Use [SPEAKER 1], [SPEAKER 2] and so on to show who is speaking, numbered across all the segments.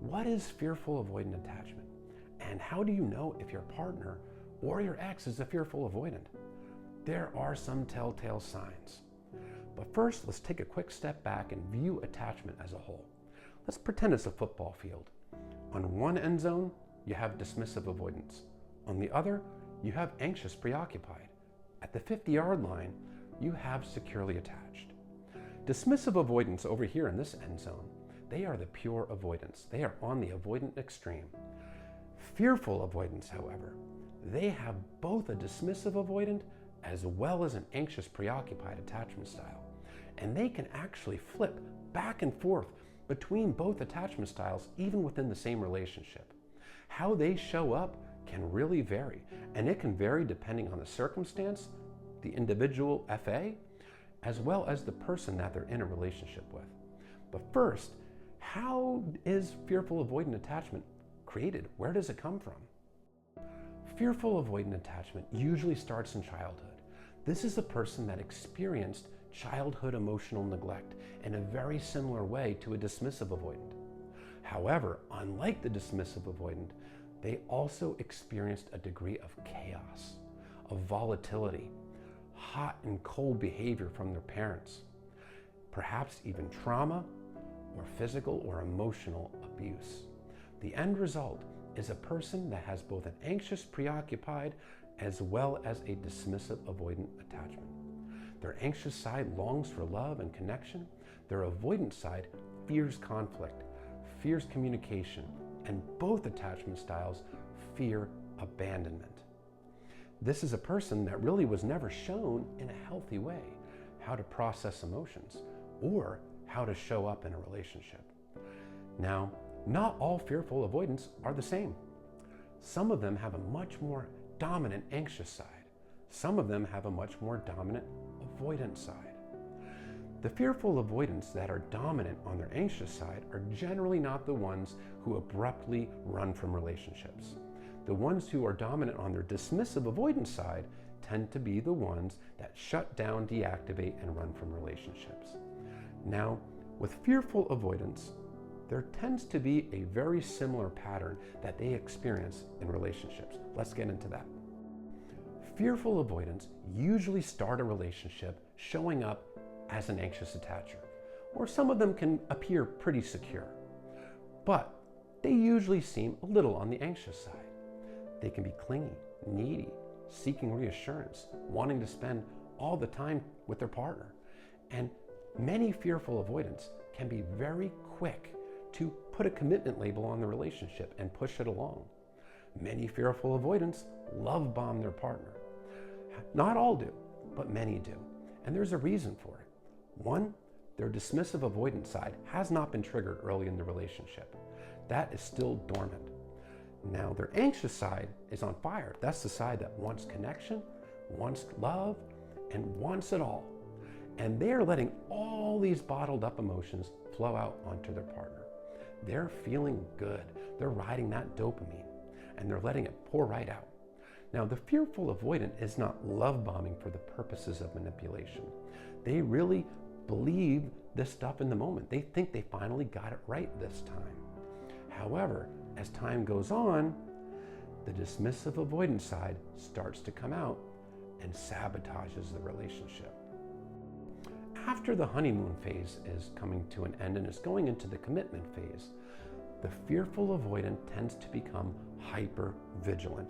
[SPEAKER 1] what is fearful avoidant attachment? And how do you know if your partner or your ex is a fearful avoidant? There are some telltale signs. But first, let's take a quick step back and view attachment as a whole. Let's pretend it's a football field. On one end zone, you have dismissive avoidance. On the other, you have anxious preoccupied. At the 50-yard line, you have securely attached. Dismissive avoidance over here in this end zone, they are the pure avoidance. They are on the avoidant extreme. Fearful avoidance, however, they have both a dismissive avoidant as well as an anxious preoccupied attachment style. And they can actually flip back and forth between both attachment styles even within the same relationship. How they show up can really vary, and it can vary depending on the circumstance, the individual FA, as well as the person that they're in a relationship with. But first, how is fearful avoidant attachment created? Where does it come from? Fearful avoidant attachment usually starts in childhood. This is a person that experienced childhood emotional neglect in a very similar way to a dismissive avoidant. However, unlike the dismissive avoidant, they also experienced a degree of chaos, of volatility, hot and cold behavior from their parents, perhaps even trauma or physical or emotional abuse. The end result is a person that has both an anxious preoccupied as well as a dismissive avoidant attachment. Their anxious side longs for love and connection. Their avoidant side fears conflict, fears communication, and both attachment styles fear abandonment. This is a person that really was never shown in a healthy way how to process emotions or how to show up in a relationship. Now, not all fearful avoidants are the same. Some of them have a much more dominant anxious side. Some of them have a much more dominant avoidant side. The fearful avoidants that are dominant on their anxious side are generally not the ones who abruptly run from relationships. The ones who are dominant on their dismissive avoidance side tend to be the ones that shut down, deactivate, and run from relationships. Now, with fearful avoidance, there tends to be a very similar pattern that they experience in relationships. Let's get into that. Fearful avoidants usually start a relationship showing up as an anxious attacher, or some of them can appear pretty secure, but they usually seem a little on the anxious side. They can be clingy, needy, seeking reassurance, wanting to spend all the time with their partner. And many fearful avoidants can be very quick to put a commitment label on the relationship and push it along. Many fearful avoidants love bomb their partner. Not all do, but many do. And there's a reason for it. One, their dismissive avoidant side has not been triggered early in the relationship. That is still dormant. Now, their anxious side is on fire. That's the side that wants connection, wants love, and wants it all. And they're letting all these bottled up emotions flow out onto their partner. They're feeling good. They're riding that dopamine, and they're letting it pour right out. Now, the fearful avoidant is not love bombing for the purposes of manipulation. They really believe this stuff in the moment. They think they finally got it right this time. However, as time goes on, the dismissive avoidance side starts to come out and sabotages the relationship. After the honeymoon phase is coming to an end and is going into the commitment phase, the fearful avoidant tends to become hyper vigilant.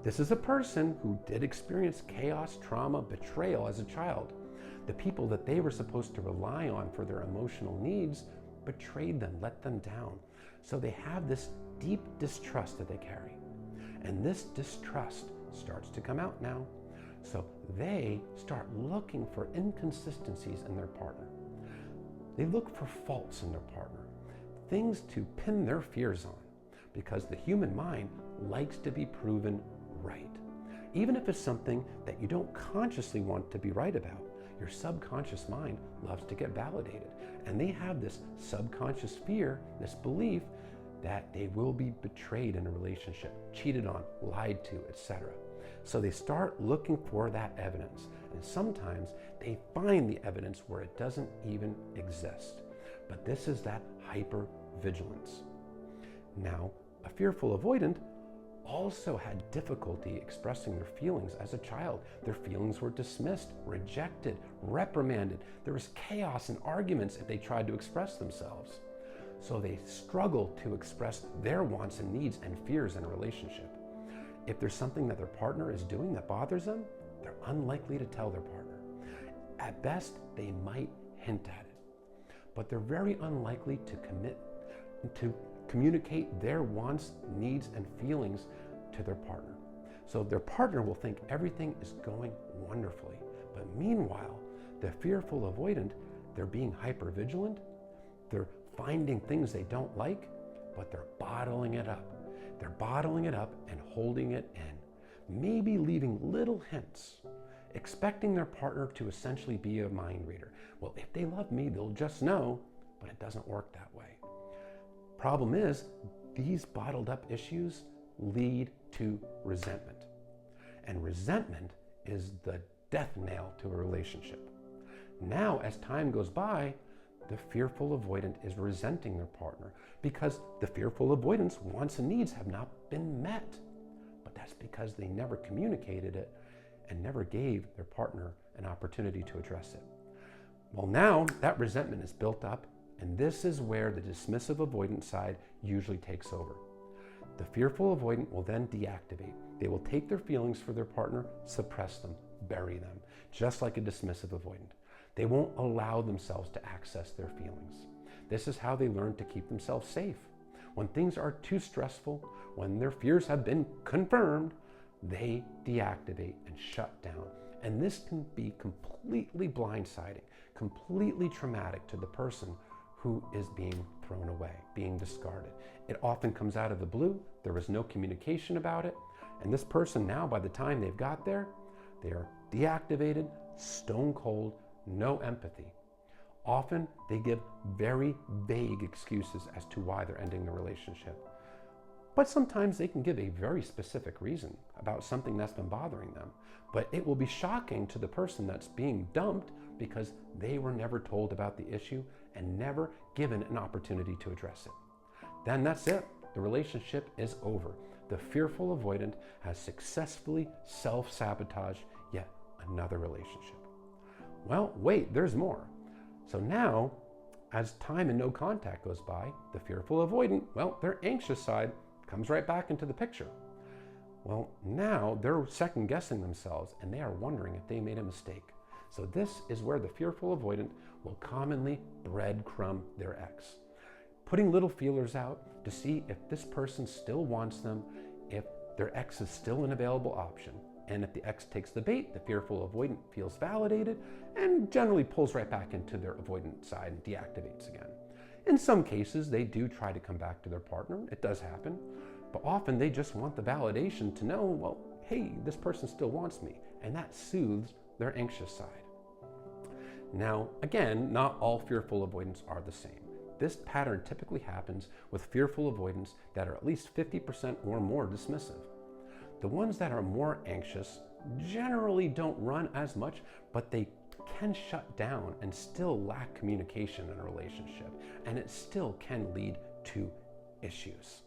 [SPEAKER 1] This is a person who did experience chaos, trauma, betrayal as a child. The people that they were supposed to rely on for their emotional needs betrayed them, let them down. So they have this deep distrust that they carry. And this distrust starts to come out now. So they start looking for inconsistencies in their partner. They look for faults in their partner, things to pin their fears on, because the human mind likes to be proven right. Even if it's something that you don't consciously want to be right about, your subconscious mind loves to get validated. And they have this subconscious fear, this belief that they will be betrayed in a relationship, cheated on, lied to, etc. So they start looking for that evidence. And sometimes they find the evidence where it doesn't even exist. But this is that hypervigilance. Now, a fearful avoidant also had difficulty expressing their feelings as a child. Their feelings were dismissed, rejected, reprimanded. There was chaos and arguments if they tried to express themselves. So they struggle to express their wants and needs and fears in a relationship. If there's something that their partner is doing that bothers them, they're unlikely to tell their partner. At best, they might hint at it, but they're very unlikely to communicate their wants, needs, and feelings to their partner. So their partner will think everything is going wonderfully. But meanwhile, the fearful avoidant, they're being hypervigilant, they're finding things they don't like, but they're bottling it up. They're bottling it up and holding it in, maybe leaving little hints, expecting their partner to essentially be a mind reader. Well, if they love me, they'll just know, but it doesn't work that way. Problem is, these bottled up issues lead to resentment. And resentment is the death nail to a relationship. Now, as time goes by, the fearful avoidant is resenting their partner because the fearful avoidant's wants and needs have not been met. But that's because they never communicated it and never gave their partner an opportunity to address it. Well, now that resentment is built up, and this is where the dismissive avoidant side usually takes over. The fearful avoidant will then deactivate. They will take their feelings for their partner, suppress them, bury them, just like a dismissive avoidant. They won't allow themselves to access their feelings. This is how they learn to keep themselves safe. When things are too stressful, when their fears have been confirmed, they deactivate and shut down. And this can be completely blindsiding, completely traumatic to the person who is being thrown away, being discarded. It often comes out of the blue. There was no communication about it. And this person now, by the time they've got there, they are deactivated, stone cold, no empathy. Often they give very vague excuses as to why they're ending the relationship. But sometimes they can give a very specific reason about something that's been bothering them. But it will be shocking to the person that's being dumped because they were never told about the issue and never given an opportunity to address it. Then that's it. The relationship is over. The fearful avoidant has successfully self-sabotaged yet another relationship. Well, wait, there's more. So now, as time and no contact goes by, the fearful avoidant, well, their anxious side comes right back into the picture. Well, now they're second guessing themselves and they are wondering if they made a mistake. So this is where the fearful avoidant will commonly breadcrumb their ex, putting little feelers out to see if this person still wants them, if their ex is still an available option. And if the ex takes the bait, the fearful avoidant feels validated and generally pulls right back into their avoidant side and deactivates again. In some cases, they do try to come back to their partner. It does happen. But often they just want the validation to know, well, hey, this person still wants me. And that soothes their anxious side. Now, again, not all fearful avoidants are the same. This pattern typically happens with fearful avoidants that are at least 50% or more dismissive. The ones that are more anxious generally don't run as much, but they can shut down and still lack communication in a relationship, and it still can lead to issues.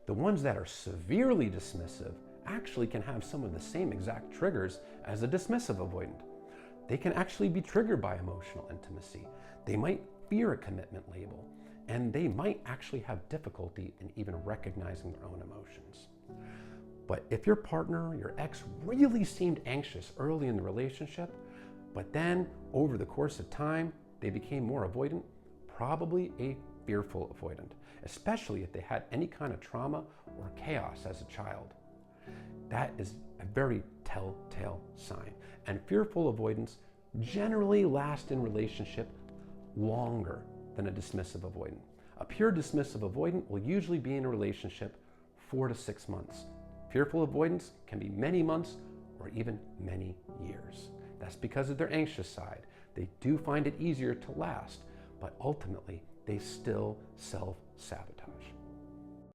[SPEAKER 1] The ones that are severely dismissive actually can have some of the same exact triggers as a dismissive avoidant. They can actually be triggered by emotional intimacy. They might fear a commitment label, and they might actually have difficulty in even recognizing their own emotions. But if your partner, your ex, really seemed anxious early in the relationship, but then over the course of time, they became more avoidant, probably a fearful avoidant, especially if they had any kind of trauma or chaos as a child. That is a very telltale sign. And fearful avoidants generally last in relationship longer than a dismissive avoidant. A pure dismissive avoidant will usually be in a relationship 4 to 6 months. Fearful avoidance can be many months or even many years. That's because of their anxious side. They do find it easier to last, but ultimately they still self-sabotage.